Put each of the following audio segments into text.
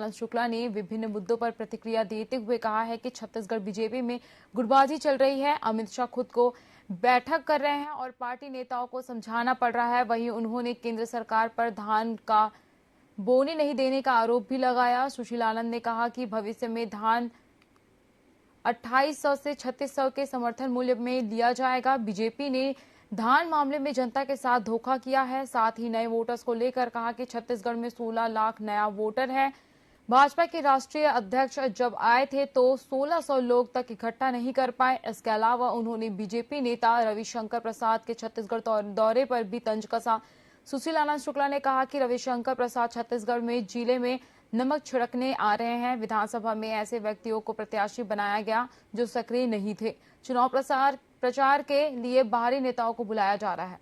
शुक्ला ने विभिन्न मुद्दों पर प्रतिक्रिया देते हुए कहा है कि छत्तीसगढ़ बीजेपी में गुटबाजी चल रही है। अमित शाह खुद को बैठक कर रहे हैं और पार्टी नेताओं को समझाना पड़ रहा है। वहीं उन्होंने केंद्र सरकार पर धान का बोनी नहीं देने का आरोप भी लगाया। सुशील आनंद ने कहा कि भविष्य में धान 2800 से 3600 के समर्थन मूल्य में लिया जाएगा। बीजेपी ने धान मामले में जनता के साथ धोखा किया है। साथ ही नए वोटर्स को लेकर कहा कि छत्तीसगढ़ में 16 लाख नया वोटर है। भाजपा के राष्ट्रीय अध्यक्ष जब आए थे तो 1600 लोग तक इकट्ठा नहीं कर पाए। इसके अलावा उन्होंने बीजेपी नेता रविशंकर प्रसाद के छत्तीसगढ़ दौरे पर भी तंज कसा। सुशील आनंद शुक्ला ने कहा कि रविशंकर प्रसाद छत्तीसगढ़ में जिले में नमक छिड़कने आ रहे हैं। विधानसभा में ऐसे व्यक्तियों को प्रत्याशी बनाया गया जो सक्रिय नहीं थे। चुनाव प्रचार के लिए बाहरी नेताओं को बुलाया जा रहा है।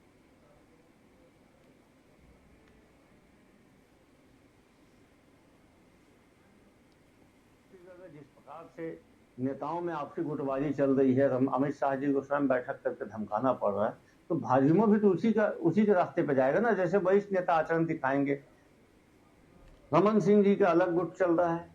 जिस प्रकार से नेताओं में आपसी गुटबाजी चल रही है, अमित शाह जी को स्वयं बैठक करके धमकाना पड़ रहा है, तो भाजपा भी तो उसी के रास्ते पे जाएगा ना। जैसे वरिष्ठ नेता आचरण दिखाएंगे। रमन सिंह जी का अलग गुट चल रहा है,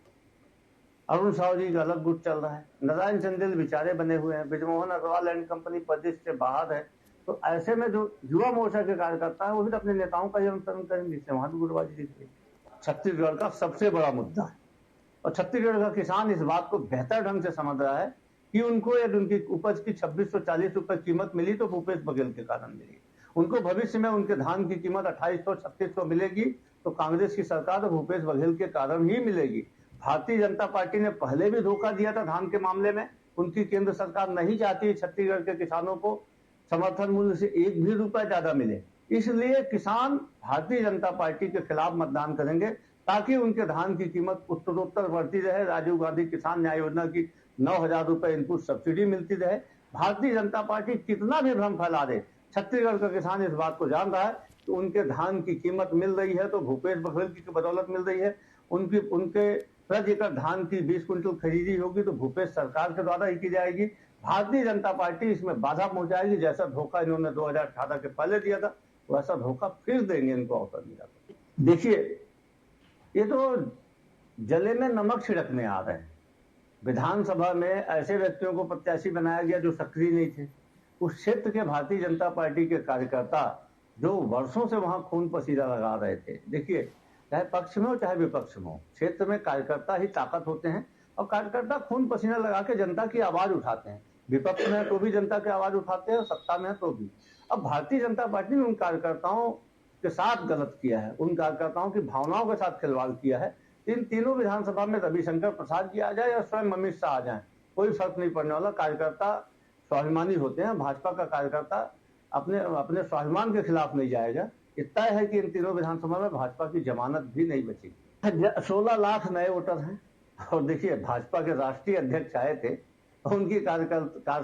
अरुण साहू जी का अलग गुट चल रहा है, नारायण चंदेल बेचारे बने हुए हैं, ब्रिजमोहन अग्रवाल एंड कंपनी प्रदेश से बाहर है। तो ऐसे में जो युवा मोर्चा के कार्यकर्ता है वो भी अपने नेताओं का ही अनुसरण करेंगे, जिससे वहां भी गुटबाजी दिख रही है। छत्तीसगढ़ का सबसे बड़ा मुद्दा है और छत्तीसगढ़ का किसान इस बात को बेहतर ढंग से समझ रहा है कि उनको यदि उनकी उपज की 2640 रुपए कीमत मिली तो भूपेश बघेल के कारण मिली। उनको भविष्य में उनके धान की कीमत 2800-3600 मिलेगी तो कांग्रेस की सरकार भूपेश बघेल के कारण ही मिलेगी। भारतीय जनता पार्टी ने पहले भी धोखा दिया था धान के मामले में। उनकी केंद्र सरकार नहीं चाहती छत्तीसगढ़ के किसानों को समर्थन मूल्य से एक भी रुपया ज्यादा मिले, इसलिए किसान भारतीय जनता पार्टी के खिलाफ मतदान करेंगे ताकि उनके धान की कीमत उत्तरोत्तर बढ़ती रहे। राजीव गांधी किसान न्याय योजना की 9000 रुपए इनपुट सब्सिडी मिलती रहे। भारतीय जनता पार्टी कितना भी भ्रम फैला दे, छत्तीसगढ़ का किसान इस बात को जान रहा है कि उनके धान की कीमत मिल रही है तो भूपेश बघेल की बदौलत मिल रही है। उनके प्रति एकड़ धान की 20 क्विंटल खरीदी होगी तो भूपेश सरकार के द्वारा ही की जाएगी। भारतीय जनता पार्टी इसमें बाधा पहुंचाएगी। जैसा धोखा इन्होंने 2018 के पहले दिया था वैसा धोखा फिर देंगे इनको अवसर मिला। देखिए, ये तो जले में नमक छिड़कने आ रहे हैं। विधानसभा में ऐसे व्यक्तियों को प्रत्याशी बनाया गया जो सक्रिय नहीं थे। उस क्षेत्र के भारतीय जनता पार्टी के कार्यकर्ता जो वर्षों से वहां खून पसीना लगा रहे थे। देखिए, चाहे पक्ष में हो चाहे विपक्ष में हो, क्षेत्र में कार्यकर्ता ही ताकत होते हैं और कार्यकर्ता खून पसीना लगा के जनता की आवाज उठाते हैं। विपक्ष में तो भी जनता की आवाज उठाते हैं और सत्ता में तो भी। अब भारतीय जनता पार्टी ने उन कार्यकर्ताओं के साथ गलत किया है, उन कार्यकर्ताओं की भावनाओं के साथ खिलवाड़ किया है। इन तीनों विधानसभा में रविशंकर प्रसाद जी आ जाए या स्वयं अमित शाह आ जाए, कोई फर्क नहीं पड़ने वाला। कार्यकर्ता स्वाभिमानी होते हैं। भाजपा का कार्यकर्ता अपने स्वाभिमान के खिलाफ नहीं जाएगा। इतना है कि इन तीनों विधानसभा में भाजपा की जमानत भी नहीं बचेगी। 16 लाख नए वोटर हैं और देखिए भाजपा के राष्ट्रीय अध्यक्ष आए थे, उनकी कार्यकर्ता